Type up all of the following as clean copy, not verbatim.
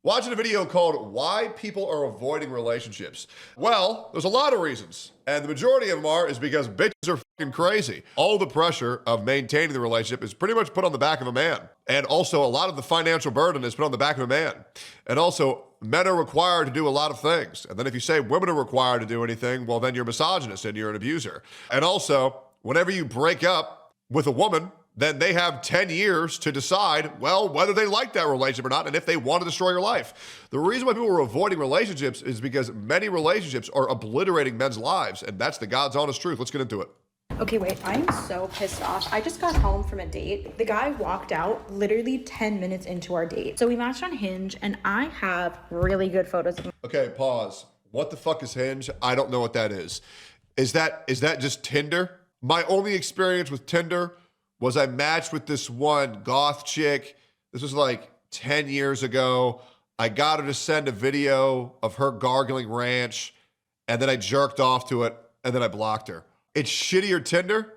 Watching a video called Why People Are Avoiding Relationships. Well, there's a lot of reasons, and the majority of them is because bitches are fucking crazy. All the pressure of maintaining the relationship is pretty much put on the back of a man. And also a lot of the financial burden is put on the back of a man. And also, men are required to do a lot of things. And then if you say women are required to do anything, well, then you're misogynist and you're an abuser. And also, whenever you break up with a woman, then they have 10 years to decide, well, whether they like that relationship or not, and if they want to destroy your life. The reason why people are avoiding relationships is because many relationships are obliterating men's lives, and that's the God's honest truth. Let's get into it. Okay, wait, I'm so pissed off. I just got home from a date. The guy walked out literally 10 minutes into our date. So we matched on Hinge, and I have really good photos of him. Okay, pause. What the fuck is Hinge? I don't know what that is. Is that just Tinder? My only experience with Tinder was I matched with this one goth chick. This was like 10 years ago. I got her to send a video of her gargling ranch, and then I jerked off to it, and then I blocked her. It's shittier Tinder?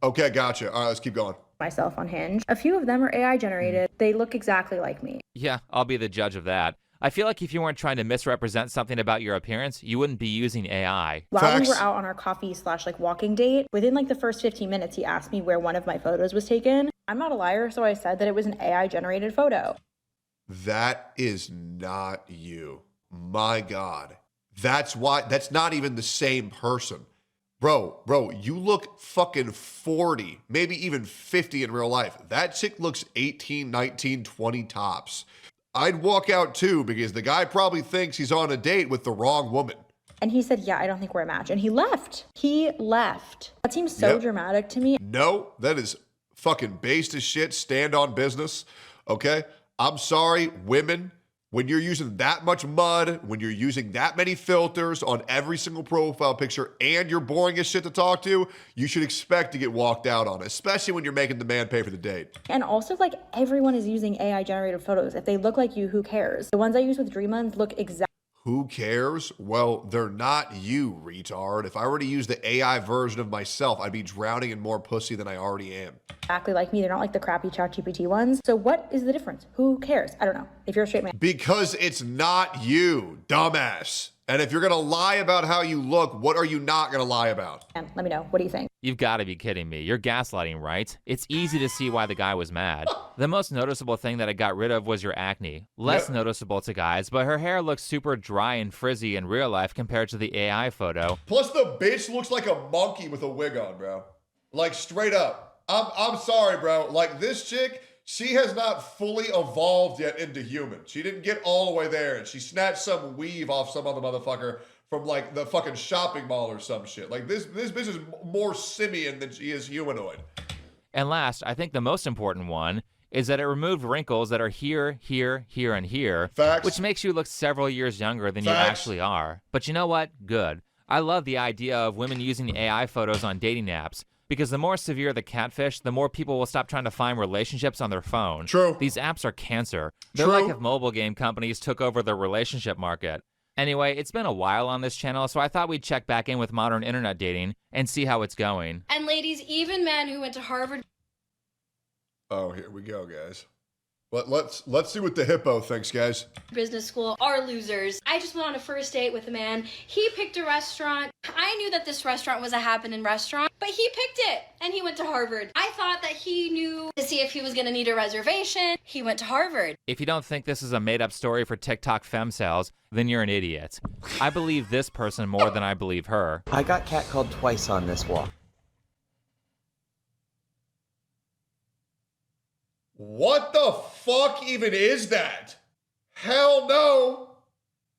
Okay, gotcha. All right, let's keep going. Myself on Hinge. A few of them are AI generated. They look exactly like me. Yeah, I'll be the judge of that. I feel like if you weren't trying to misrepresent something about your appearance, you wouldn't be using AI. While we were out on our coffee / walking date, within the first 15 minutes, he asked me where one of my photos was taken. I'm not a liar, so I said that it was an AI generated photo. That is not you. My God. That's not even the same person. Bro, you look fucking 40, maybe even 50 in real life. That chick looks 18, 19, 20 tops. I'd walk out too because the guy probably thinks he's on a date with the wrong woman. And he said, yeah, I don't think we're a match. And he left. That seems so dramatic to me. No, that is fucking based as shit. Stand on business. Okay? I'm sorry, women. When you're using that much mud, when you're using that many filters on every single profile picture, and you're boring as shit to talk to, you should expect to get walked out on, especially when you're making the man pay for the date. And also, everyone is using AI generated photos. If they look like you, who cares? The ones I use with Dream On look exactly. Who cares? Well, they're not you, retard. If I were to use the AI version of myself, I'd be drowning in more pussy than I already am. Exactly like me. They're not like the crappy ChatGPT ones. So what is the difference? Who cares? I don't know. If you're a straight man. Because it's not you, dumbass. And if you're going to lie about how you look, what are you not going to lie about? Let me know. What do you think? You've got to be kidding me. You're gaslighting, right? It's easy to see why the guy was mad. The most noticeable thing that I got rid of was your acne. Less noticeable to guys, but her hair looks super dry and frizzy in real life compared to the AI photo. Plus the bitch looks like a monkey with a wig on, bro. Like straight up. I'm sorry, bro. Like this chick, she has not fully evolved yet into human. She didn't get all the way there, and she snatched some weave off some other motherfucker from the fucking shopping mall or some shit. Like this bitch is more simian than she is humanoid. And last, I think the most important one is that it removed wrinkles that are here, here, here, and here. Facts. Which makes you look several years younger than you actually are. But you know what? Good. I love the idea of women using AI photos on dating apps. Because the more severe the catfish, the more people will stop trying to find relationships on their phone. True. These apps are cancer. They're like if mobile game companies took over the relationship market. Anyway, it's been a while on this channel, so I thought we'd check back in with modern internet dating and see how it's going. And ladies, even men who went to Harvard. Oh, here we go, guys. Let's see what the hippo thinks, guys. Business school are losers. I just went on a first date with a man. He picked a restaurant. I knew that this restaurant was a happening restaurant, but he picked it and he went to Harvard. I thought that he knew to see if he was gonna need a reservation. He went to Harvard. If you don't think this is a made-up story for TikTok femcels, then you're an idiot. I believe this person more than I believe her. I got catcalled twice on this walk. What the fuck even is that? Hell no.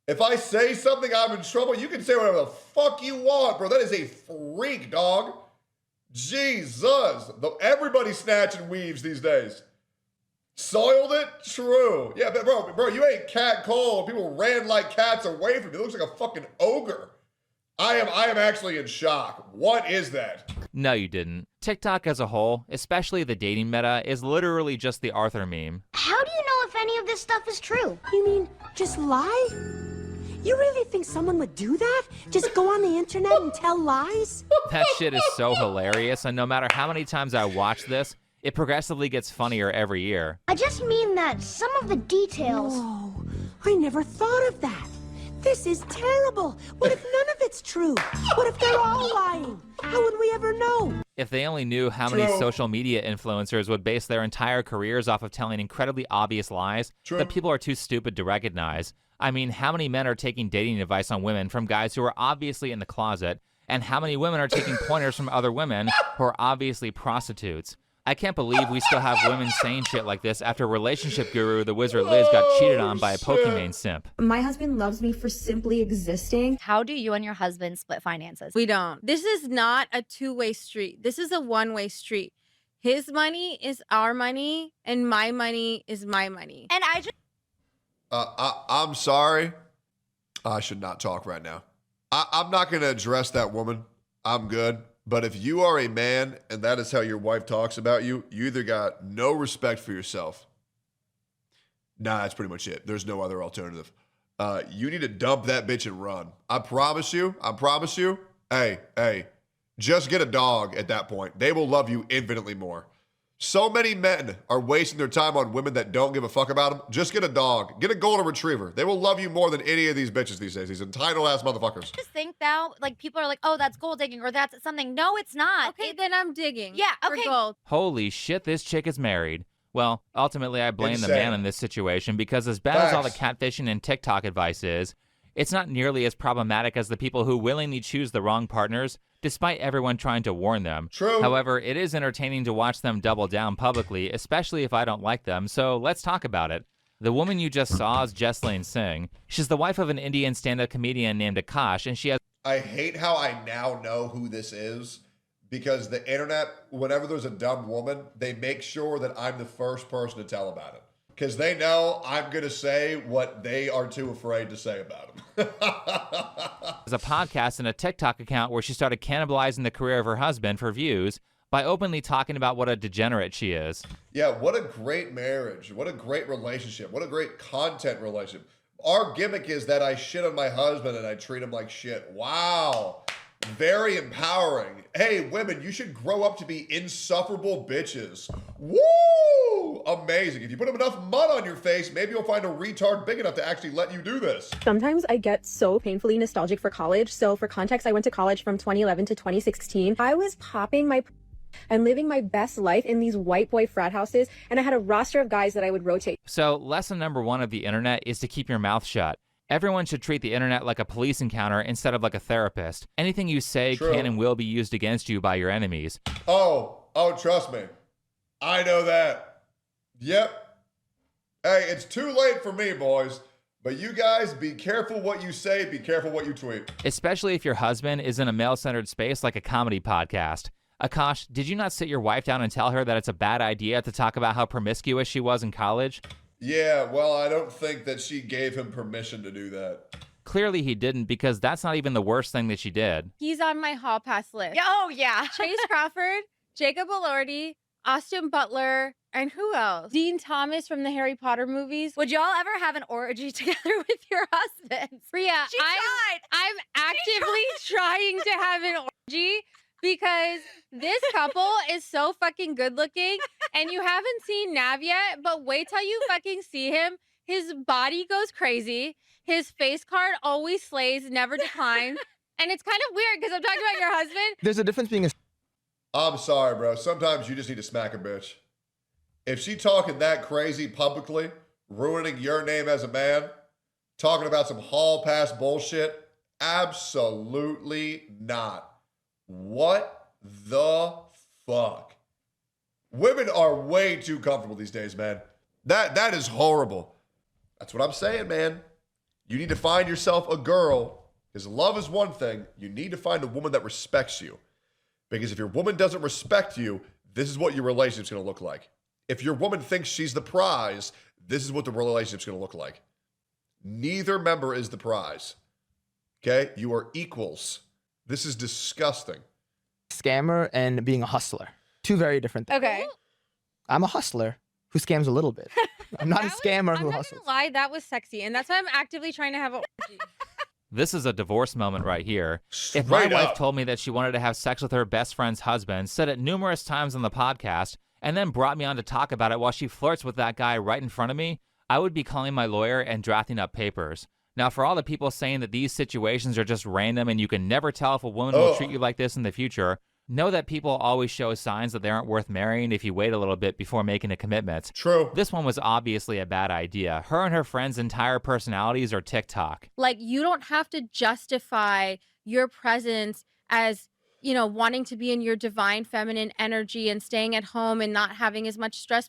If I say something, I'm in trouble. You can say whatever the fuck you want, bro. That is a freak, dog. Jesus. Everybody snatching weaves these days. Soiled it? True. Yeah, but bro, you ain't cat cold. People ran like cats away from you. It looks like a fucking ogre. I am actually in shock. What is that? No, you didn't. TikTok as a whole, especially the dating meta, is literally just the Arthur meme. How do you know if any of this stuff is true? You mean, just lie? You really think someone would do that? Just go on the internet and tell lies? That shit is so hilarious, and no matter how many times I watch this, it progressively gets funnier every year. I just mean that some of the details... Whoa. I never thought of that. This is terrible. What if none of it's true? What if they're all lying? How would we ever know? If they only knew how many social media influencers would base their entire careers off of telling incredibly obvious lies that people are too stupid to recognize. I mean, how many men are taking dating advice on women from guys who are obviously in the closet, and how many women are taking pointers from other women who are obviously prostitutes? I can't believe we still have women saying shit like this after relationship guru the Wizard Liz got cheated on by a Pokimane simp. My husband loves me for simply existing. How do you and your husband split finances? We don't. This is not a two-way street. This is a one-way street. His money is our money, and my money is my money. And I just... I'm sorry. I should not talk right now. I'm not going to address that woman. I'm good. But if you are a man and that is how your wife talks about you, you either got no respect for yourself. Nah, that's pretty much it. There's no other alternative. You need to dump that bitch and run. I promise you. Hey, just get a dog at that point. They will love you infinitely more. So many men are wasting their time on women that don't give a fuck about them. Just get a dog. Get a golden retriever. They will love you more than any of these bitches these days. These entitled ass motherfuckers. just think now, like, people are like, oh, that's gold digging or that's something. No, it's not. Okay, then I'm digging. Yeah, for okay. gold. Holy shit, this chick is married. Well, ultimately, I blame the Insane. man in this situation because as bad as all the catfishing and TikTok advice is, it's not nearly as problematic as the people who willingly choose the wrong partners, despite everyone trying to warn them. True. However, it is entertaining to watch them double down publicly, especially if I don't like them, so let's talk about it. The woman you just saw is Jesslyn Singh. She's the wife of an Indian stand-up comedian named Akash, and she has... I hate how I now know who this is because the internet, whenever there's a dumb woman, they make sure that I'm the first person to tell about it. Because they know I'm going to say what they are too afraid to say about them. a podcast and a TikTok account where she started cannibalizing the career of her husband for views by openly talking about what a degenerate she is. Yeah, what a great marriage. What a great relationship. What a great content relationship. Our gimmick is that I shit on my husband and I treat him like shit. Wow. Very empowering. Hey, women, you should grow up to be insufferable bitches. Woo! Amazing. If you put enough mud on your face, maybe you'll find a retard big enough to actually let you do this. Sometimes I get so painfully nostalgic for college. So for context, I went to college from 2011 to 2016. I was popping my and living my best life in these white boy frat houses, and I had a roster of guys that I would rotate. So lesson number 1 of the internet is to keep your mouth shut. Everyone should treat the internet like a police encounter instead of like a therapist. Anything you say can and will be used against you by your enemies. Oh, trust me. I know that. Yep. Hey, it's too late for me, boys. But you guys, be careful what you say, be careful what you tweet. Especially if your husband is in a male-centered space like a comedy podcast. Akash, did you not sit your wife down and tell her that it's a bad idea to talk about how promiscuous she was in college? Yeah, well, I don't think that she gave him permission to do that. Clearly he didn't, because that's not even the worst thing that she did. He's on my hall pass list. Oh, yeah. Chase Crawford, Jacob Elordi, Austin Butler, and who else? Dean Thomas from the Harry Potter movies. Would y'all ever have an orgy together with your husbands? Priya, She tried. I'm actively trying to have an orgy because this couple is so fucking good looking, and you haven't seen Nav yet, but wait till you fucking see him. His body goes crazy. His face card always slays, never declines. And it's kind of weird because I'm talking about your husband. There's a difference being a... I'm sorry, bro. Sometimes you just need to smack a bitch. If she talking that crazy publicly, ruining your name as a man, talking about some hall pass bullshit, absolutely not. What the fuck? Women are way too comfortable these days, man. That is horrible. That's what I'm saying, man. You need to find yourself a girl, because love is one thing. You need to find a woman that respects you. Because if your woman doesn't respect you, this is what your relationship's going to look like. If your woman thinks she's the prize, this is what the relationship's going to look like. Neither member is the prize. Okay? You are equals. This is disgusting. Scammer and being a hustler. Two very different things. Okay. I'm a hustler who scams a little bit. I'm not a scammer who I'm not hustles. gonna lie, that was sexy, and that's why I'm actively trying to have an orgy. This is a divorce moment right here. Straight If my wife up. told me that she wanted to have sex with her best friend's husband, said it numerous times on the podcast, and then brought me on to talk about it while she flirts with that guy right in front of me, I would be calling my lawyer and drafting up papers. Now, for all the people saying that these situations are just random and you can never tell if a woman will treat you like this in the future, know that people always show signs that they aren't worth marrying if you wait a little bit before making a commitment. True. This one was obviously a bad idea. Her and her friend's entire personalities are TikTok. Like, you don't have to justify your presence as, you know, wanting to be in your divine feminine energy and staying at home and not having as much stress.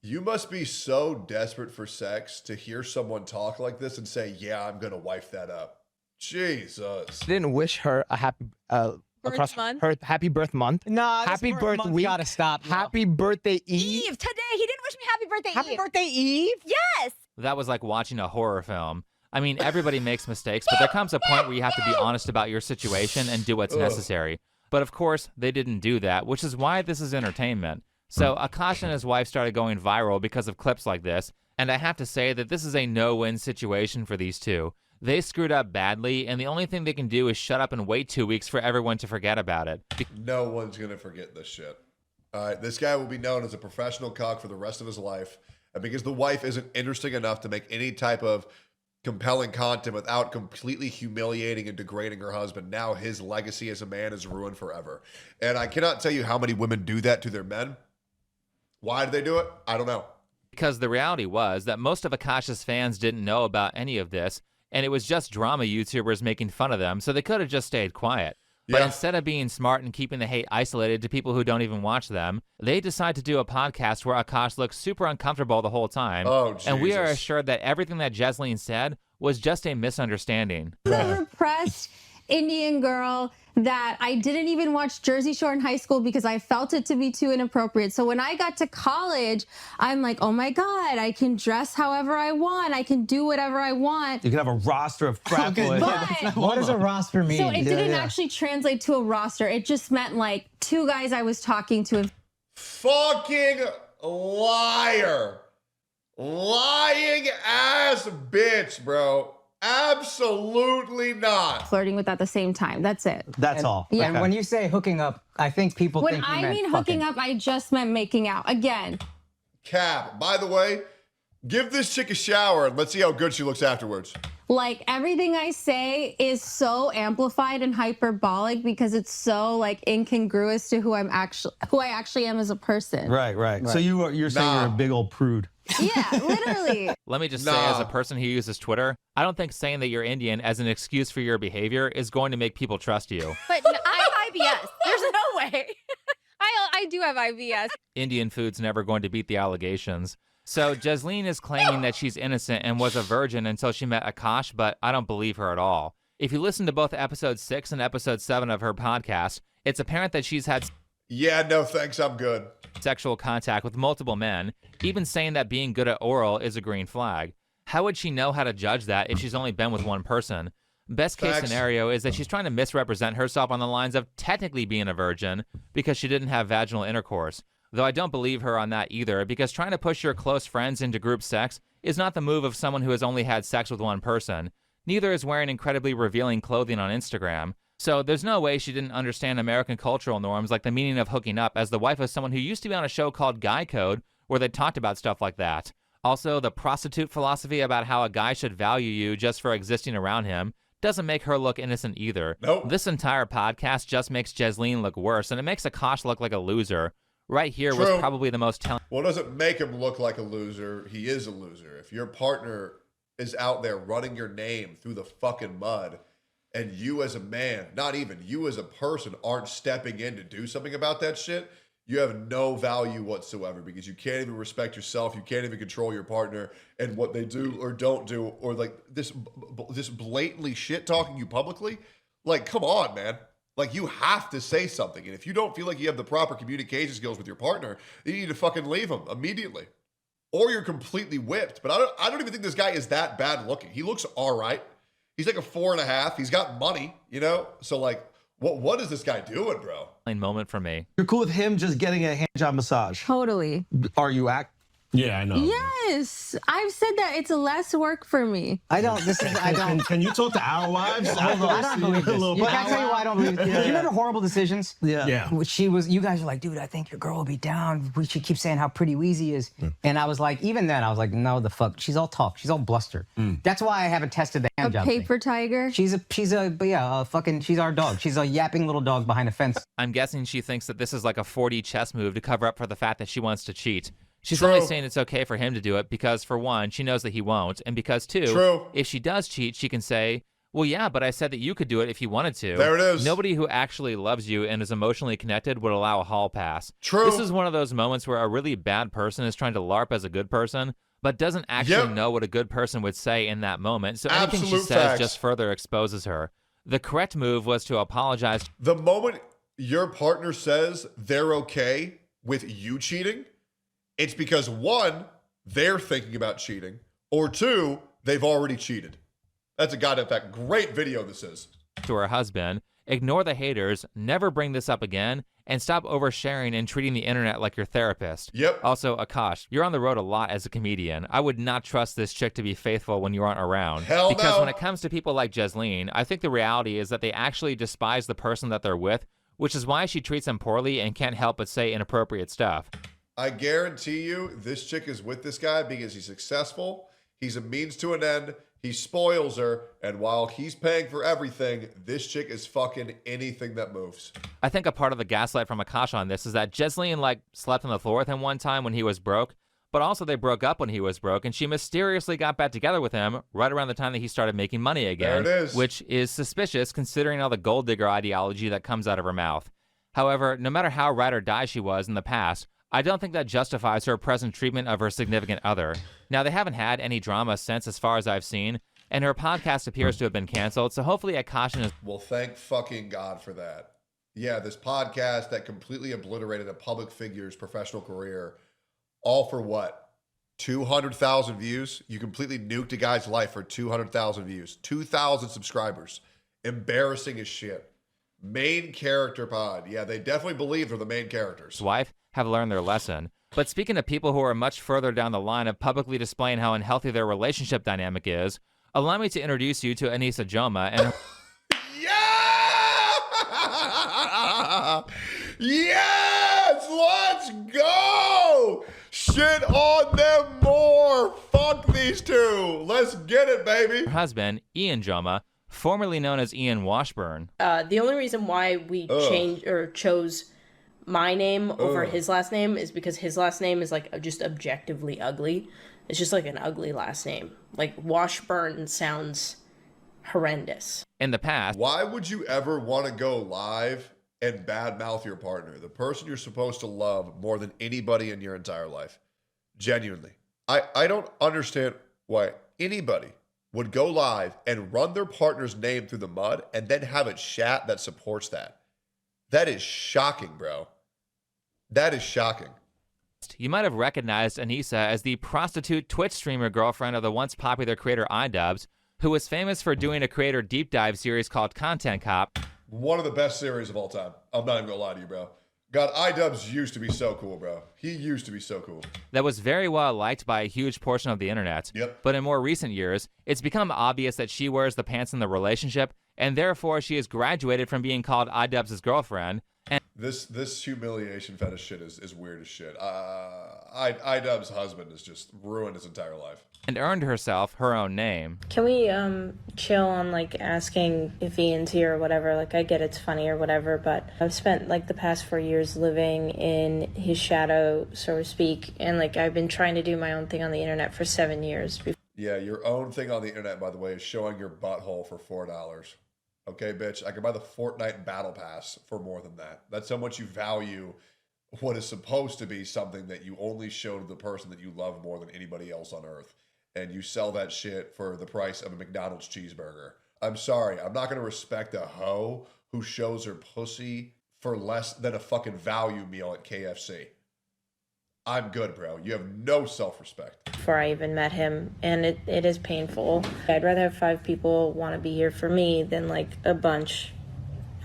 You must be so desperate for sex to hear someone talk like this and say, yeah, I'm going to wife that up. Jesus. Didn't wish her a happy Birth month? her happy birth month. Nah, happy birth month week. gotta stop. now. Happy birthday Eve. Eve today. He didn't wish me happy birthday. Happy Eve. birthday, Eve. Yes. That was like watching a horror film. I mean, everybody makes mistakes, but there comes a point where you have to be honest about your situation and do what's necessary. But of course, they didn't do that, which is why this is entertainment. So Akos and his wife started going viral because of clips like this, and I have to say that this is a no-win situation for these two. They screwed up badly, and the only thing they can do is shut up and wait 2 weeks for everyone to forget about it. No one's going to forget this shit. All right, this guy will be known as a professional cock for the rest of his life. And because the wife isn't interesting enough to make any type of compelling content without completely humiliating and degrading her husband, now his legacy as a man is ruined forever. And I cannot tell you how many women do that to their men. Why do they do it? I don't know. Because the reality was that most of Akash's fans didn't know about any of this, and it was just drama YouTubers making fun of them, so they could have just stayed quiet. But instead of being smart and keeping the hate isolated to people who don't even watch them, they decide to do a podcast where Akash looks super uncomfortable the whole time. Oh, Jesus. And we are assured that everything that Jesleen said was just a misunderstanding. The repressed Indian girl that I didn't even watch Jersey Shore in high school because I felt it to be too inappropriate. So when I got to college, I'm like, oh my God, I can dress however I want. I can do whatever I want. You can have a roster of frat boys. What does a roster mean? So it didn't actually translate to a roster. It just meant like 2 guys I was talking to. Fucking liar. Lying ass bitch, bro. Absolutely not. Flirting with at the same time. That's it. That's all. Yeah. And when you say hooking up, I think people When think you I meant mean fucking. hooking up, I just meant making out. Again. Cap. By the way, give this chick a shower and let's see how good she looks afterwards. Like everything I say is so amplified and hyperbolic because it's so like incongruous to who I actually am as a person. Right. So you're saying you're a big old prude. Yeah, literally. Let me just say, as a person who uses Twitter, I don't think saying that you're Indian as an excuse for your behavior is going to make people trust you. But I have IBS. There's no way. I do have IBS. Indian food's never going to beat the allegations. So Jesleen is claiming that she's innocent and was a virgin until she met Akash, but I don't believe her at all. If you listen to both episode 6 and episode 7 of her podcast, it's apparent that she's had Yeah, no thanks, I'm good. sexual contact with multiple men, even saying that being good at oral is a green flag. How would she know how to judge that if she's only been with one person? Best case scenario is that she's trying to misrepresent herself on the lines of technically being a virgin because she didn't have vaginal intercourse. Though I don't believe her on that either, because trying to push your close friends into group sex is not the move of someone who has only had sex with one person. Neither is wearing incredibly revealing clothing on Instagram. So there's no way she didn't understand American cultural norms like the meaning of hooking up as the wife of someone who used to be on a show called Guy Code where they talked about stuff like that. Also, the prostitute philosophy about how a guy should value you just for existing around him doesn't make her look innocent either. Nope. This entire podcast just makes Jesleen look worse, and it makes Akash look like a loser. Right here was True. probably the most telling. Well, it doesn't make him look like a loser. He is a loser. If your partner is out there running your name through the fucking mud and you as a man, not even you as a person, aren't stepping in to do something about that shit, you have no value whatsoever because you can't even respect yourself. You can't even control your partner and what they do or don't do, or like this blatantly shit talking you publicly. Like, come on, man. Like, you have to say something. And if you don't feel like you have the proper communication skills with your partner, you need to fucking leave him immediately. Or you're completely whipped. But I don't even think this guy is that bad looking. He looks all right. He's like a 4.5. He's got money, you know? So, like, what is this guy doing, bro? Moment for me. You're cool with him just getting a hand job massage. Totally. Are you Yeah, I know. Yes, I've said that it's less work for me. I don't. This is. I don't. Can you talk to our wives? Hold on, I don't believe this. Can I tell you why I don't believe this? You remember Horrible Decisions? Yeah. She was. You guys were like, dude, I think your girl will be down. She keeps saying how pretty Wheezy is, and I was like, even then, I was like, no, the fuck. She's all talk. She's all bluster. That's why I haven't tested the hand A job thing. paper tiger. She's our dog. She's a yapping little dog behind a fence. I'm guessing she thinks that this is like a 4D chess move to cover up for the fact that she wants to cheat. She's True. only saying it's okay for him to do it because, for one, she knows that he won't, and because, two, True. if she does cheat, she can say, well, yeah, but I said that you could do it if you wanted to. There it is. Nobody who actually loves you and is emotionally connected would allow a hall pass. True. This is one of those moments where a really bad person is trying to LARP as a good person, but doesn't actually know what a good person would say in that moment. So anything she Absolute says facts. just further exposes her. The correct move was to apologize. The moment your partner says they're okay with you cheating, it's because one, they're thinking about cheating, or two, they've already cheated. That's a goddamn fact. Great video this is. To her husband, ignore the haters, never bring this up again, and stop oversharing and treating the internet like your therapist. Yep. Also, Akash, you're on the road a lot as a comedian. I would not trust this chick to be faithful when you aren't around. Hell because no. when it comes to people like Jesleen, I think the reality is that they actually despise the person that they're with, which is why she treats them poorly and can't help but say inappropriate stuff. I guarantee you this chick is with this guy because he's successful. He's a means to an end. He spoils her. And while he's paying for everything, this chick is fucking anything that moves. I think a part of the gaslight from Akash on this is that Jesleen slept on the floor with him one time when he was broke, but also they broke up when he was broke, and she mysteriously got back together with him right around the time that he started making money again. There it is. Which is suspicious considering all the gold digger ideology that comes out of her mouth. However, no matter how ride or die she was in the past, I don't think that justifies her present treatment of her significant other. Now, they haven't had any drama since, as far as I've seen, and her podcast appears to have been canceled, so hopefully Akash is... Well, thank fucking God for that. Yeah, this podcast that completely obliterated a public figure's professional career, all for what? 200,000 views? You completely nuked a guy's life for 200,000 views. 2,000 subscribers. Embarrassing as shit. Main character pod. Yeah, they definitely believe they're the main characters. Wife have learned their lesson. But speaking of people who are much further down the line of publicly displaying how unhealthy their relationship dynamic is, allow me to introduce you to Anissa Joma and... Yeah! Yes! Let's go! Shit on them more! Fuck these two! Let's get it, baby! her husband, Ian Joma, formerly known as Ian Washburn. The only reason why we chose my name over his last name is because his last name is just objectively ugly. It's just an ugly last name. Washburn sounds horrendous. In the past, why would you ever want to go live and badmouth your partner, the person you're supposed to love more than anybody in your entire life? Genuinely. I don't understand why anybody would go live and run their partner's name through the mud and then have a chat that supports that. That is shocking, bro. That is shocking. You might have recognized Anissa as the prostitute Twitch streamer girlfriend of the once popular creator Idubbbz, who was famous for doing a creator deep dive series called Content Cop. One of the best series of all time. I'm not even gonna lie to you, bro. God, Idubbbz used to be so cool, bro. He used to be so cool. That was very well liked by a huge portion of the internet. Yep. But in more recent years, it's become obvious that she wears the pants in the relationship, and therefore she has graduated from being called Idubbbz's girlfriend. And this humiliation fetish shit is weird as shit. Idubbbz's husband has just ruined his entire life. And earned herself her own name. Can we chill on asking if Ian's here or whatever? I get it's funny or whatever, but I've spent the past 4 years living in his shadow, so to speak, and I've been trying to do my own thing on the internet for 7 years. Yeah, your own thing on the internet, by the way, is showing your butthole for $4. Okay, bitch, I can buy the Fortnite Battle Pass for more than that. That's how much you value what is supposed to be something that you only show to the person that you love more than anybody else on earth. And you sell that shit for the price of a McDonald's cheeseburger. I'm sorry, I'm not going to respect a hoe who shows her pussy for less than a fucking value meal at KFC. I'm good, bro. You have no self-respect. Before I even met him, and it is painful. I'd rather have 5 people want to be here for me than a bunch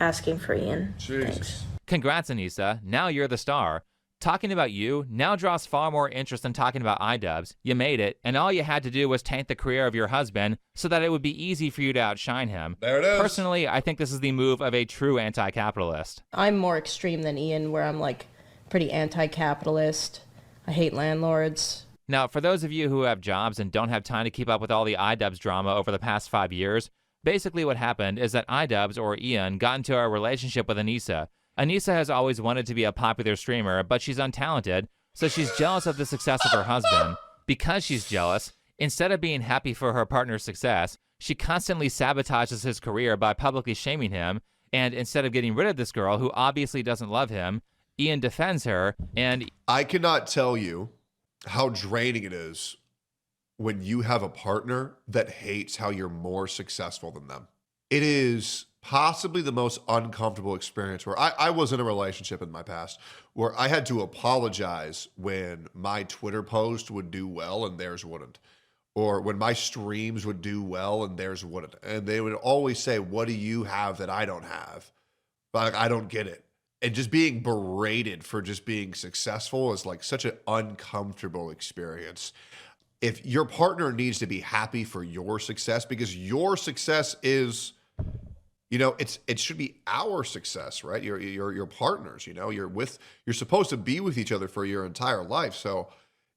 asking for Ian. Jesus. Thanks. Congrats, Anissa. Now you're the star. Talking about you now draws far more interest than talking about Idubbbz. You made it, and all you had to do was taint the career of your husband so that it would be easy for you to outshine him. There it is. Personally, I think this is the move of a true anti-capitalist. I'm more extreme than Ian, where I'm like pretty anti-capitalist. I hate landlords. Now, for those of you who have jobs and don't have time to keep up with all the Idubbbz drama over the past 5 years, basically what happened is that Idubbbz, or Ian, got into a relationship with Anissa. Anissa has always wanted to be a popular streamer, but she's untalented, so she's jealous of the success of her husband. Because she's jealous, instead of being happy for her partner's success, she constantly sabotages his career by publicly shaming him, and instead of getting rid of this girl who obviously doesn't love him, Ian defends her, and... I cannot tell you how draining it is when you have a partner that hates how you're more successful than them. It is possibly the most uncomfortable experience where I was in a relationship in my past where I had to apologize when my Twitter post would do well and theirs wouldn't, or when my streams would do well and theirs wouldn't. And they would always say, what do you have that I don't have? Like, I don't get it. And just being berated for just being successful is like such an uncomfortable experience. If your partner needs to be happy for your success, because your success is, you know, it should be our success, right? Your partners, you know, you're supposed to be with each other for your entire life. So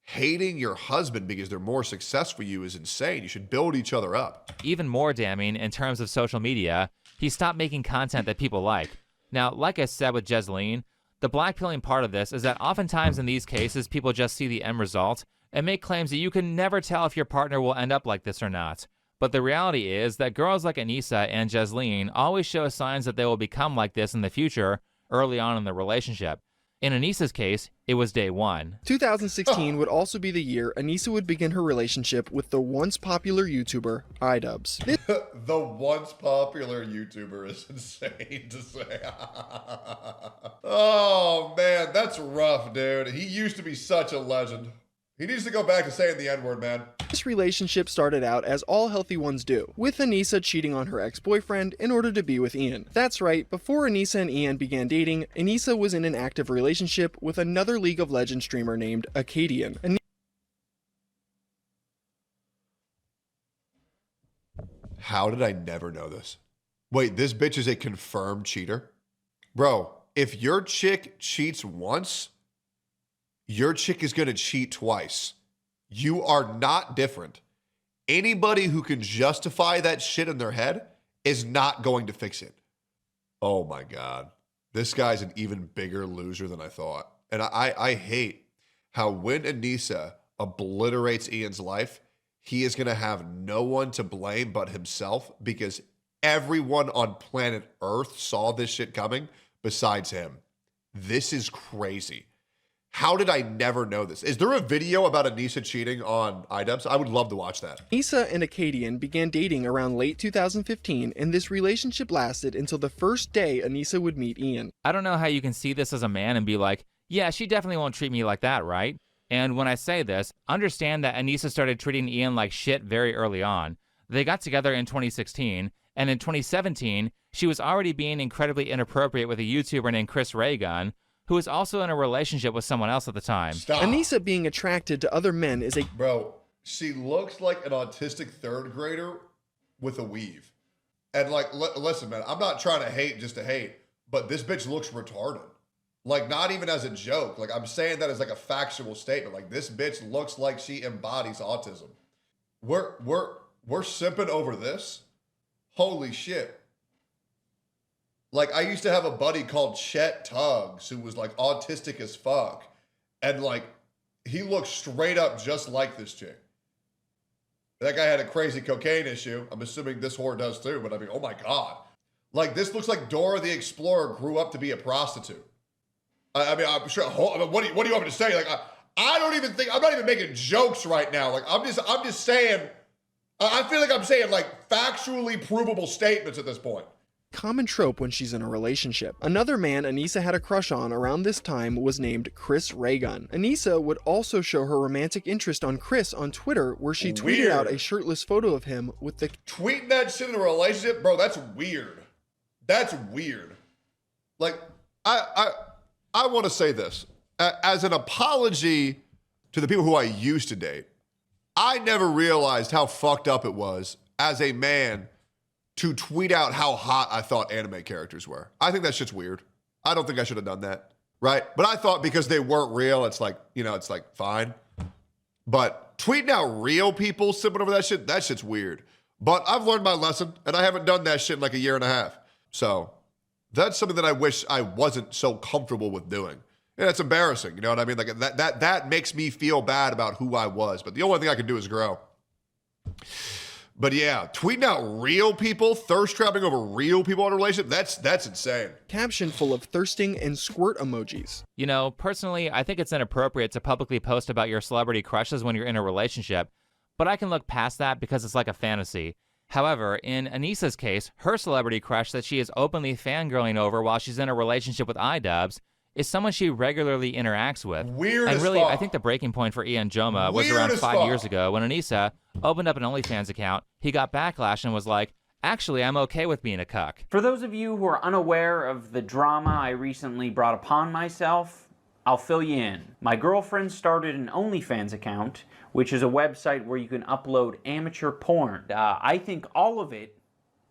hating your husband because they're more successful than you is insane. You should build each other up. Even more damning in terms of social media, he stopped making content that people like. Now, like I said with Jesleen, the blackpilling part of this is that oftentimes in these cases, people just see the end result and make claims that you can never tell if your partner will end up like this or not. But the reality is that girls like Anissa and Jesleen always show signs that they will become like this in the future early on in the relationship. In Anissa's case, it was day one. 2016 would also be the year Anissa would begin her relationship with the once popular YouTuber, Idubbbz. The once popular YouTuber is insane to say. Oh, man, that's rough, dude. He used to be such a legend. He needs to go back to saying the N-word, man. This relationship started out as all healthy ones do, with Anissa cheating on her ex-boyfriend in order to be with Ian. That's right, before Anissa and Ian began dating, Anissa was in an active relationship with another League of Legends streamer named Acadian. How did I never know this? Wait, this bitch is a confirmed cheater? Bro, if your chick cheats once, your chick is going to cheat twice. You are not different. Anybody who can justify that shit in their head is not going to fix it. Oh my God. This guy's an even bigger loser than I thought. And I hate how when Anissa obliterates Ian's life, he is going to have no one to blame but himself because everyone on planet Earth saw this shit coming besides him. This is crazy. How did I never know this? Is there a video about Anissa cheating on Idubbbz? I would love to watch that. Anissa and Acadian began dating around late 2015, and this relationship lasted until the first day Anissa would meet Ian. I don't know how you can see this as a man and be like, yeah, she definitely won't treat me like that, right? And when I say this, understand that Anissa started treating Ian like shit very early on. They got together in 2016, and in 2017, she was already being incredibly inappropriate with a YouTuber named Chris Raygun, who was also in a relationship with someone else at the time. Stop. Anissa being attracted to other men is a... Bro, she looks like an autistic third grader with a weave. And like, listen, man, I'm not trying to hate just to hate, but this bitch looks retarded. Like, not even as a joke. Like, I'm saying that as like a factual statement. Like, this bitch looks like she embodies autism. We're simping over this? Holy shit. Like, I used to have a buddy called Chet Tuggs who was like autistic as fuck. And like, he looked straight up just like this chick. That guy had a crazy cocaine issue. I'm assuming this whore does too, but I mean, oh my God. Like, this looks like Dora the Explorer grew up to be a prostitute. I mean, I'm sure, what do you want me to say? Like, I don't even think, I'm not even making jokes right now. Like, I'm just saying, I feel like I'm saying like factually provable statements at this point. Common trope when she's in a relationship. Another man Anissa had a crush on around this time was named Chris Raygun. Anissa would also show her romantic interest on Chris on Twitter, where she tweeted out a shirtless photo of him with the... Tweeting that shit in a relationship? Bro, that's weird. That's weird. Like, I want to say this. as an apology to the people who I used to date, I never realized how fucked up it was as a man to tweet out how hot I thought anime characters were. I think that shit's weird. I don't think I should have done that, right? But I thought because they weren't real, it's like, it's like fine. But tweeting out real people sipping over that shit's weird. But I've learned my lesson, and I haven't done that shit in like a year and a half. So that's something that I wish I wasn't so comfortable with doing. And it's embarrassing, you know what I mean? Like that makes me feel bad about who I was. But the only thing I can do is grow. But yeah, tweeting out real people, thirst trapping over real people in a relationship, that's insane. Caption full of thirsting and squirt emojis. You know, personally, I think it's inappropriate to publicly post about your celebrity crushes when you're in a relationship, but I can look past that because it's like a fantasy. However, in Anissa's case, her celebrity crush that she is openly fangirling over while she's in a relationship with Idubbbz is someone she regularly interacts with. Weird and as really, fuck. I think the breaking point for Ian Joma was Weird around as 5 fuck. years ago when Anissa opened up an OnlyFans account. He got backlash and was like, actually, I'm okay with being a cuck. For those of you who are unaware of the drama I recently brought upon myself, I'll fill you in. My girlfriend started an OnlyFans account, which is a website where you can upload amateur porn. I think all of it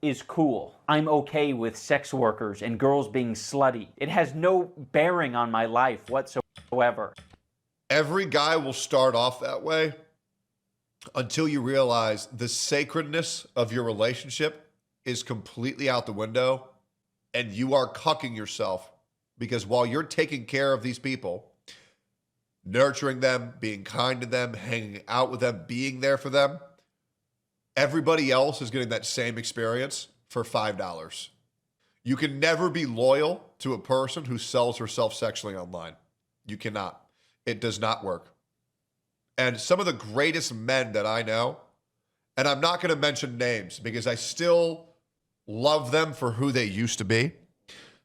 is cool. I'm okay with sex workers and girls being slutty. It has no bearing on my life whatsoever. Every guy will start off that way until you realize the sacredness of your relationship is completely out the window and you are cucking yourself because while you're taking care of these people, nurturing them, being kind to them, hanging out with them, being there for them, everybody else is getting that same experience for $5. You can never be loyal to a person who sells herself sexually online. You cannot. It does not work. And some of the greatest men that I know, and I'm not going to mention names because I still love them for who they used to be.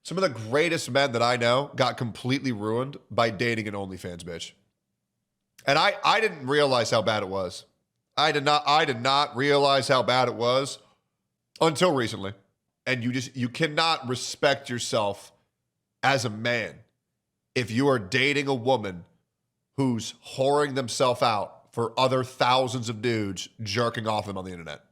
Some of the greatest men that I know got completely ruined by dating an OnlyFans bitch. And I didn't realize how bad it was. I did not realize how bad it was until recently. And you cannot respect yourself as a man if you are dating a woman who's whoring themselves out for other thousands of dudes jerking off them on the internet.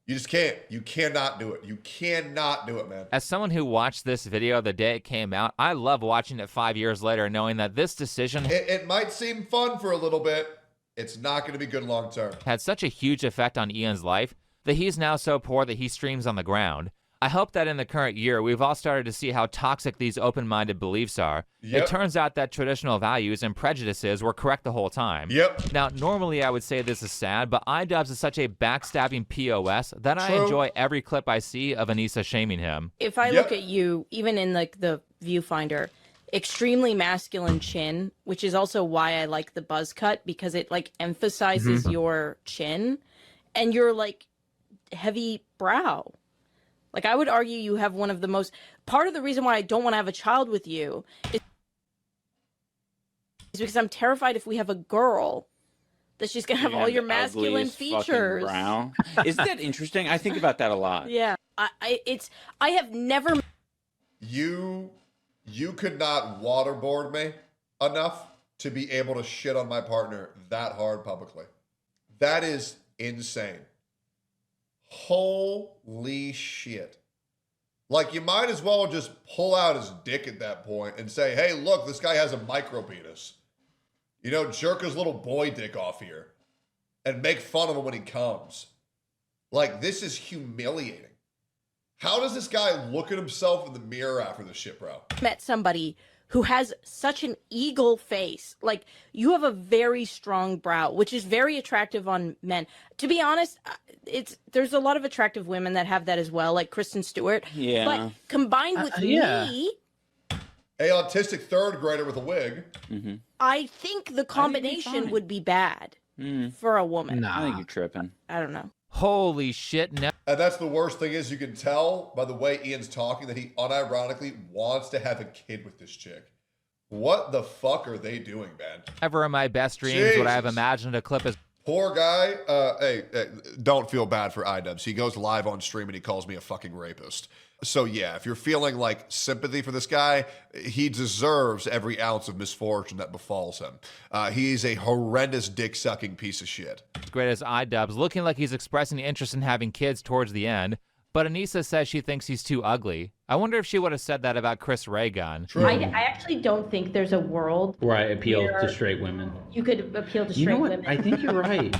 You just can't. You cannot do it. You cannot do it, man. As someone who watched this video the day it came out, I love watching it 5 years later knowing that this decision It might seem fun for a little bit. It's not going to be good long term. had such a huge effect on Ian's life that he's now so poor that he streams on the ground. I hope that in the current year, we've all started to see how toxic these open-minded beliefs are. Yep. It turns out that traditional values and prejudices were correct the whole time. Yep. Now, normally I would say this is sad, but Idubbbz is such a backstabbing POS that I True. enjoy every clip I see of Anissa shaming him. If I look at you, even in like the viewfinder, extremely masculine chin, which is also why I like the buzz cut because it like emphasizes your chin and your like heavy brow. Like I would argue you have one of the most, part of the reason why I don't want to have a child with you is because I'm terrified if we have a girl that she's going to have all your masculine features. Brow. Isn't that interesting? I think about that a lot. Yeah. I have never. You could not waterboard me enough to be able to shit on my partner that hard publicly. That is insane. Holy shit. Like, you might as well just pull out his dick at that point and say, hey, look, this guy has a micro penis. You know, jerk his little boy dick off here and make fun of him when he comes. Like, this is humiliating. How does this guy look at himself in the mirror after this shit, bro? Met somebody who has such an eagle face. Like, you have a very strong brow, which is very attractive on men. To be honest, there's a lot of attractive women that have that as well, like Kristen Stewart. Yeah. But combined with me, A autistic third grader with a wig. I think the combination would be bad for a woman. I think you're tripping. I don't know. Holy shit, no. And that's the worst thing is you can tell by the way Ian's talking that he unironically wants to have a kid with this chick. What the fuck are they doing, man? Ever in my best dreams would I have Jesus. imagined a clip as Poor guy. Hey, don't feel bad for Idubbbz. He goes live on stream and he calls me a fucking rapist. So yeah, if you're feeling like sympathy for this guy, he deserves every ounce of misfortune that befalls him. He's a horrendous dick-sucking piece of shit. Great as Idubbbz, looking like he's expressing interest in having kids towards the end, but Anissa says she thinks he's too ugly. I wonder if she would have said that about Chris Ray Gun. I actually don't think there's a world where I appeal where to straight women. you could appeal to straight You know what? women. I think you're right.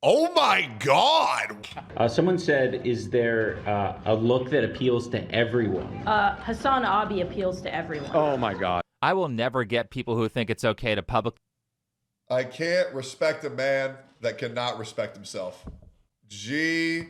Oh my God! Someone said, is there a look that appeals to everyone? Hassan Abi appeals to everyone. Oh my God. I will never get people who think it's okay to public. I can't respect a man that cannot respect himself. Jesus.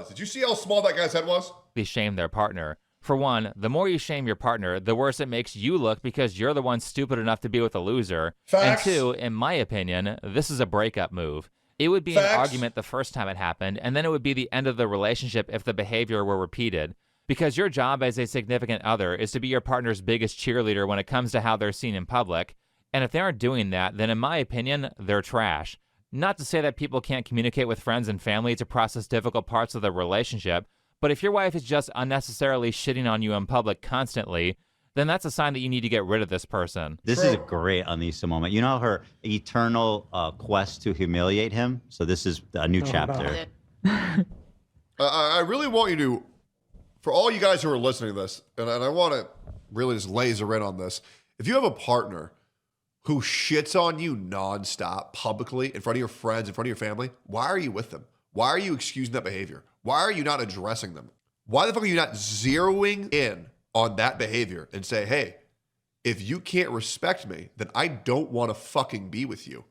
Did you see how small that guy's head was? Shame their partner. For one, the more you shame your partner, the worse it makes you look because you're the one stupid enough to be with a loser. Facts. And two, in my opinion, this is a breakup move. It would be an argument the first time it happened, and then it would be the end of the relationship if the behavior were repeated. Because your job as a significant other is to be your partner's biggest cheerleader when it comes to how they're seen in public. And if they aren't doing that, then in my opinion, they're trash. Not to say that people can't communicate with friends and family to process difficult parts of the relationship, but if your wife is just unnecessarily shitting on you in public constantly, then that's a sign that you need to get rid of this person. This is a great Anissa moment. You know her eternal quest to humiliate him? So this is a new chapter. I really want you to, for all you guys who are listening to this, and I want to really just laser in on this. If you have a partner who shits on you nonstop, publicly, in front of your friends, in front of your family, why are you with them? Why are you excusing that behavior? Why are you not addressing them? Why the fuck are you not zeroing in on that behavior and say, hey, if you can't respect me, then I don't want to fucking be with you.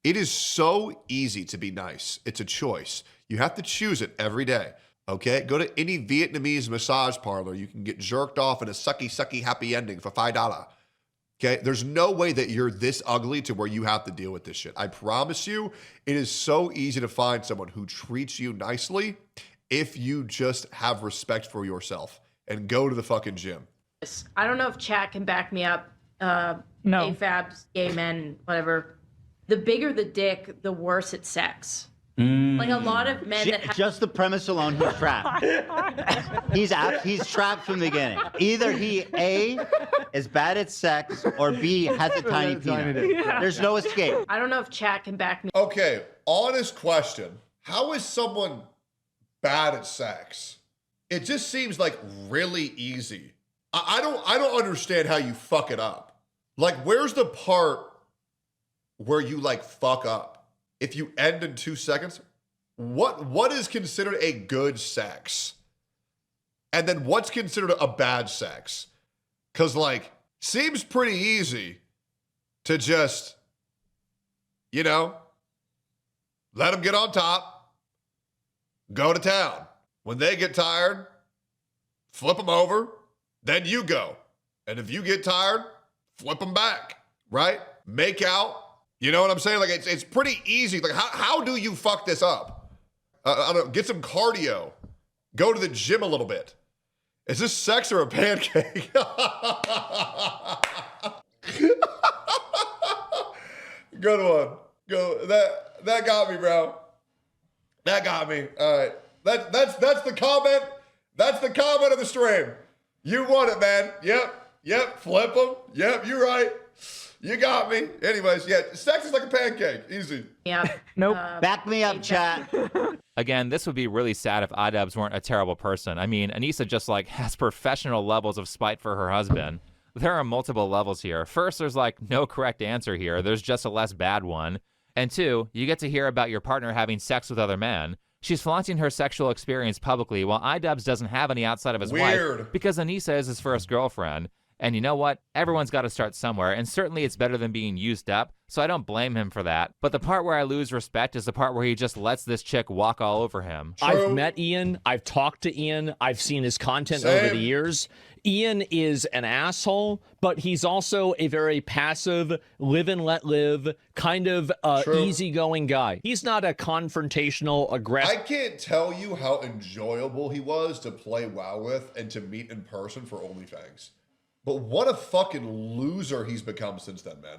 It is so easy to be nice. It's a choice. You have to choose it every day. Okay? Go to any Vietnamese massage parlor. You can get jerked off in a sucky, sucky happy ending for $5. Okay? There's no way that you're this ugly to where you have to deal with this shit. I promise you, it is so easy to find someone who treats you nicely if you just have respect for yourself and go to the fucking gym. I don't know if chat can back me up. No. AFABs, gay men, whatever. The bigger the dick, the worse it's sex. Like a lot of men that have... Just the premise alone, he's trapped. he's trapped from the beginning. Either he A, is bad at sex, or B, has a tiny penis. Yeah. There's no escape. I don't know if chat can back me. Okay, honest question. How is someone bad at sex? It just seems like really easy. I don't understand how you fuck it up. Like, where's the part where you like fuck up? If you end in 2 seconds, what is considered a good sex? And then what's considered a bad sex? Because like, seems pretty easy to just, you know, let them get on top, go to town. When they get tired, flip them over, then you go. And if you get tired, flip them back, right? Make out. You know what I'm saying? Like, it's pretty easy. Like, how do you fuck this up? I don't know, get some cardio. Go to the gym a little bit. Is this sex or a pancake? Good one. Go. That got me, bro. That got me. All right. That's the comment. That's the comment of the stream. You want it, man. Yep. Flip them. Yep, you're right. You got me. Anyways, yeah, sex is like a pancake. Easy. Yeah. Nope. Back me up, chat. Again, this would be really sad if Idubbbz weren't a terrible person. I mean, Anissa just like has professional levels of spite for her husband. There are multiple levels here. First, there's like no correct answer here. There's just a less bad one. And two, you get to hear about your partner having sex with other men. She's flaunting her sexual experience publicly while Idubbbz doesn't have any outside of his wife because Anissa is his first girlfriend. And you know what? Everyone's got to start somewhere, and certainly it's better than being used up, so I don't blame him for that. But the part where I lose respect is the part where he just lets this chick walk all over him. I've met Ian. I've talked to Ian. I've seen his content over the years. Ian is an asshole, but he's also a very passive, live and let live, kind of easygoing guy. He's not a confrontational, aggressive... I can't tell you how enjoyable he was to play WoW with and to meet in person for OnlyFans. But what a fucking loser he's become since then, man.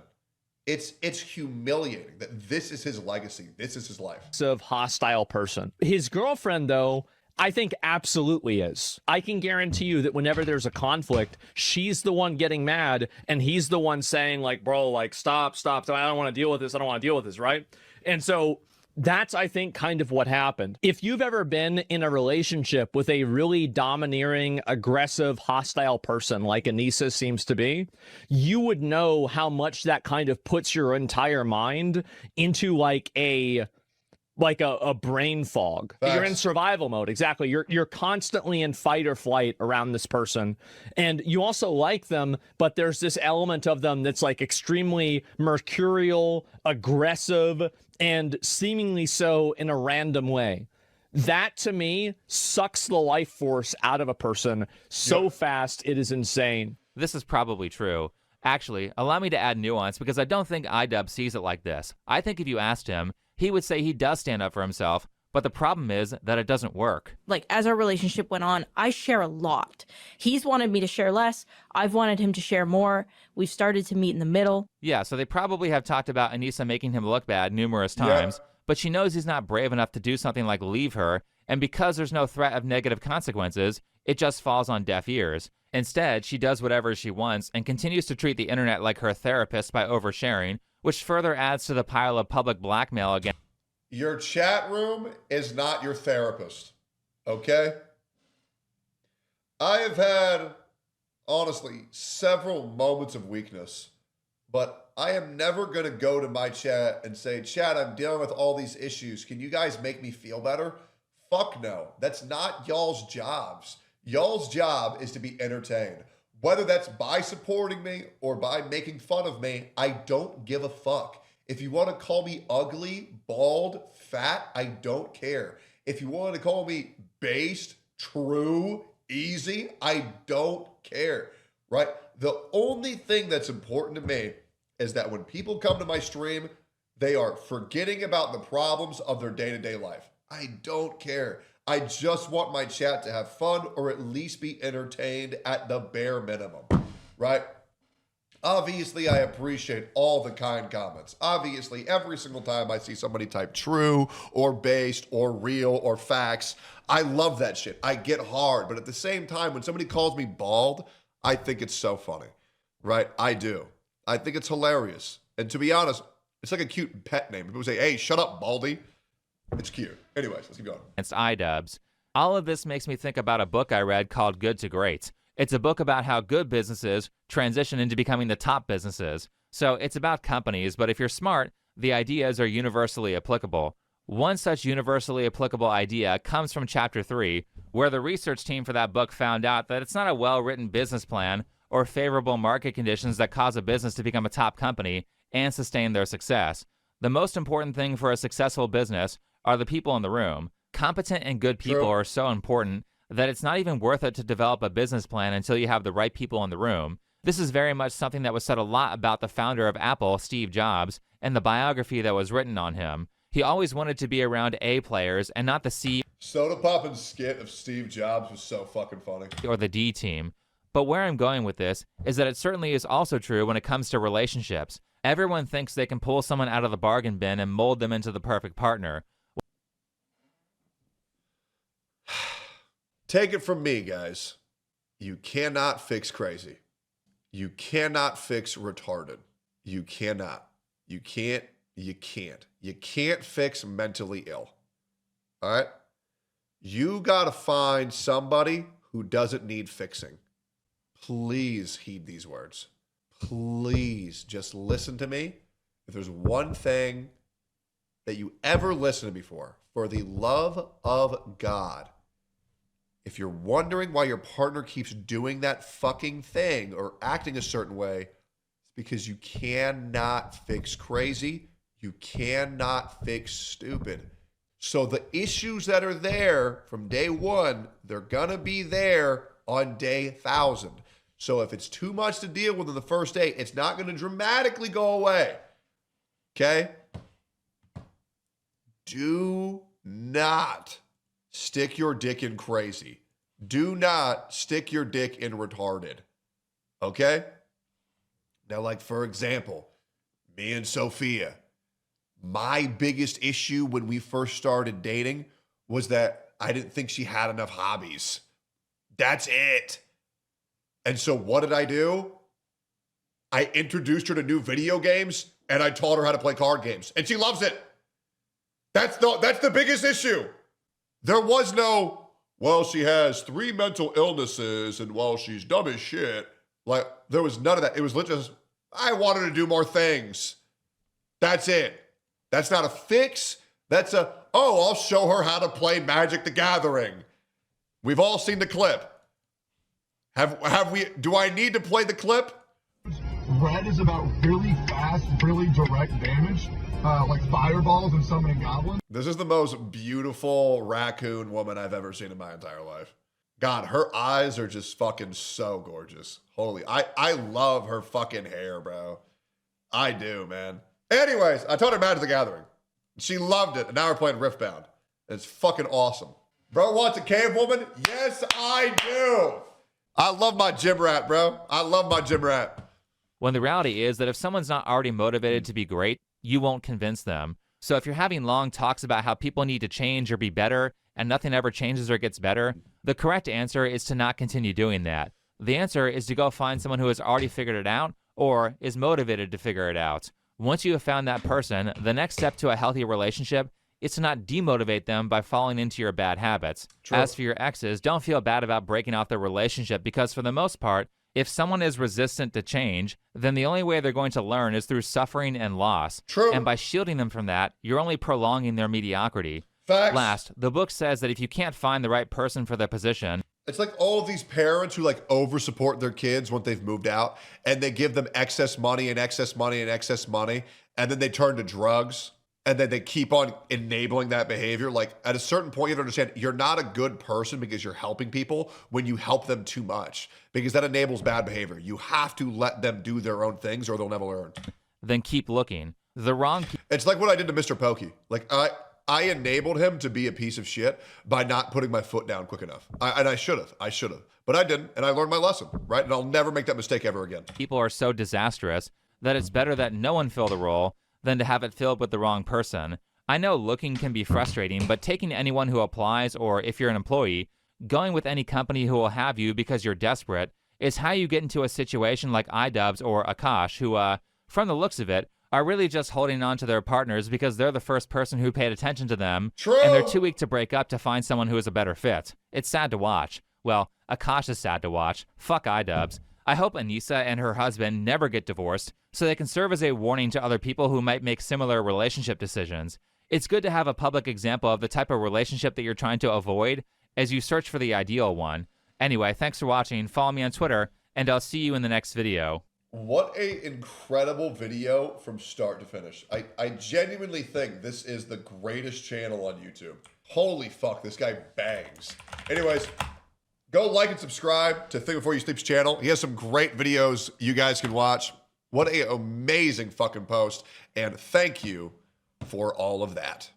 It's humiliating that this is his legacy. This is his life. Of hostile person. His girlfriend, though, I think absolutely is. I can guarantee you that whenever there's a conflict, she's the one getting mad and he's the one saying like, bro, like, stop. I don't want to deal with this. I don't want to deal with this, right? And so that's, I think, kind of what happened. If you've ever been in a relationship with a really domineering, aggressive, hostile person like Anissa seems to be, you would know how much that kind of puts your entire mind into like a brain fog. Facts. You're in survival mode. Exactly. You're constantly in fight or flight around this person. And you also like them, but there's this element of them that's like extremely mercurial, aggressive, and seemingly so in a random way. That to me sucks the life force out of a person so fast it is insane. This is probably true. Actually, allow me to add nuance because I don't think Idubbbz sees it like this. I think if you asked him, he would say he does stand up for himself, but the problem is that it doesn't work. Like, as our relationship went on, I share a lot. He's wanted me to share less. I've wanted him to share more. We've started to meet in the middle. Yeah, so they probably have talked about Anissa making him look bad numerous times, but she knows he's not brave enough to do something like leave her, and because there's no threat of negative consequences, it just falls on deaf ears. Instead, she does whatever she wants and continues to treat the internet like her therapist by oversharing, which further adds to the pile of public blackmail against. Your chat room is not your therapist, okay? I have had, honestly, several moments of weakness, but I am never going to go to my chat and say, chat, I'm dealing with all these issues. Can you guys make me feel better? Fuck no. That's not y'all's jobs. Y'all's job is to be entertained. Whether that's by supporting me or by making fun of me, I don't give a fuck. If you want to call me ugly, bald, fat, I don't care. If you want to call me based, true, easy, I don't care, right? The only thing that's important to me is that when people come to my stream, they are forgetting about the problems of their day-to-day life. I don't care. I just want my chat to have fun or at least be entertained at the bare minimum, right? Obviously, I appreciate all the kind comments. Obviously, every single time I see somebody type true or based or real or facts, I love that shit. I get hard. But at the same time, when somebody calls me bald, I think it's so funny, right? I do. I think it's hilarious. And to be honest, it's like a cute pet name. People say, hey, shut up, Baldy. It's cute. Anyways, let's keep going. It's Idubbbz. All of this makes me think about a book I read called Good to Great. It's a book about how good businesses transition into becoming the top businesses. So it's about companies, but if you're smart, the ideas are universally applicable. One such universally applicable idea comes from Chapter 3, where the research team for that book found out that it's not a well-written business plan or favorable market conditions that cause a business to become a top company and sustain their success. The most important thing for a successful business are the people in the room. Competent and good people are so important that it's not even worth it to develop a business plan until you have the right people in the room. This is very much something that was said a lot about the founder of Apple, Steve Jobs, and the biography that was written on him. He always wanted to be around A players and not the C Soda Poppin' skit of Steve Jobs was so fucking funny. or the D team. But where I'm going with this is that it certainly is also true when it comes to relationships. Everyone thinks they can pull someone out of the bargain bin and mold them into the perfect partner. Take it from me, guys. You cannot fix crazy. You cannot fix retarded. You cannot. You can't. You can't. You can't fix mentally ill. All right? You got to find somebody who doesn't need fixing. Please heed these words. Please just listen to me. If there's one thing that you ever listened to before, for the love of God, if you're wondering why your partner keeps doing that fucking thing or acting a certain way, it's because you cannot fix crazy. You cannot fix stupid. So the issues that are there from day one, they're going to be there on day 1,000. So if it's too much to deal with in the first day, it's not going to dramatically go away. Okay? Do not stick your dick in crazy. Do not stick your dick in retarded. Okay? Now, like, for example, me and Sophia, my biggest issue when we first started dating was that I didn't think she had enough hobbies. That's it. And so what did I do? I introduced her to new video games and I taught her how to play card games. And she loves it. That's the biggest issue. There was no, well, she has 3 mental illnesses and well, she's dumb as shit. Like, there was none of that. It was literally just, I wanted to do more things. That's it. That's not a fix. That's a, oh, I'll show her how to play Magic the Gathering. We've all seen the clip. Have we, do I need to play the clip? Red is about really fast, really direct damage, like fireballs and summoning goblins. This is the most beautiful raccoon woman I've ever seen in my entire life. God, her eyes are just fucking so gorgeous. Holy, I love her fucking hair, bro. I do, man. Anyways, I taught her Magic the Gathering. She loved it, and now we're playing Riftbound. It's fucking awesome. Bro wants a cave woman? Yes, I do. I love my gym rat, bro. I love my gym rat. When the reality is that if someone's not already motivated to be great, you won't convince them. So if you're having long talks about how people need to change or be better, and nothing ever changes or gets better, the correct answer is to not continue doing that. The answer is to go find someone who has already figured it out or is motivated to figure it out. Once you have found that person, the next step to a healthy relationship is to not demotivate them by falling into your bad habits. True. As for your exes, don't feel bad about breaking off their relationship because for the most part, if someone is resistant to change, then the only way they're going to learn is through suffering and loss. True. And by shielding them from that, you're only prolonging their mediocrity. Facts. Last, the book says that if you can't find the right person for the position, it's like all of these parents who like over support their kids once they've moved out and they give them excess money and excess money and excess money. And then they turn to drugs and then they keep on enabling that behavior. Like at a certain point, you have to understand you're not a good person because you're helping people when you help them too much, because that enables bad behavior. You have to let them do their own things or they'll never learn. Then keep looking. The wrong. It's like what I did to Mr. Pokey. Like I enabled him to be a piece of shit by not putting my foot down quick enough. I should have, but I didn't. And I learned my lesson, right? And I'll never make that mistake ever again. People are so disastrous that it's better that no one fill the role than to have it filled with the wrong person. I know looking can be frustrating, but taking anyone who applies, or if you're an employee, going with any company who will have you because you're desperate is how you get into a situation like Idubbbz or Akos, who, from the looks of it, are really just holding on to their partners because they're the first person who paid attention to them. True. And they're too weak to break up to find someone who is a better fit. It's sad to watch. Well, Akos is sad to watch. Fuck Idubbbz. I hope Anissa and her husband never get divorced so they can serve as a warning to other people who might make similar relationship decisions. It's good to have a public example of the type of relationship that you're trying to avoid as you search for the ideal one. Anyway, thanks for watching. Follow me on Twitter, and I'll see you in the next video. What a incredible video from start to finish. I genuinely think this is the greatest channel on YouTube. Holy fuck, this guy bangs. Anyways, go like and subscribe to Think Before You Sleep's channel. He has some great videos you guys can watch. What an amazing fucking post. And thank you for all of that.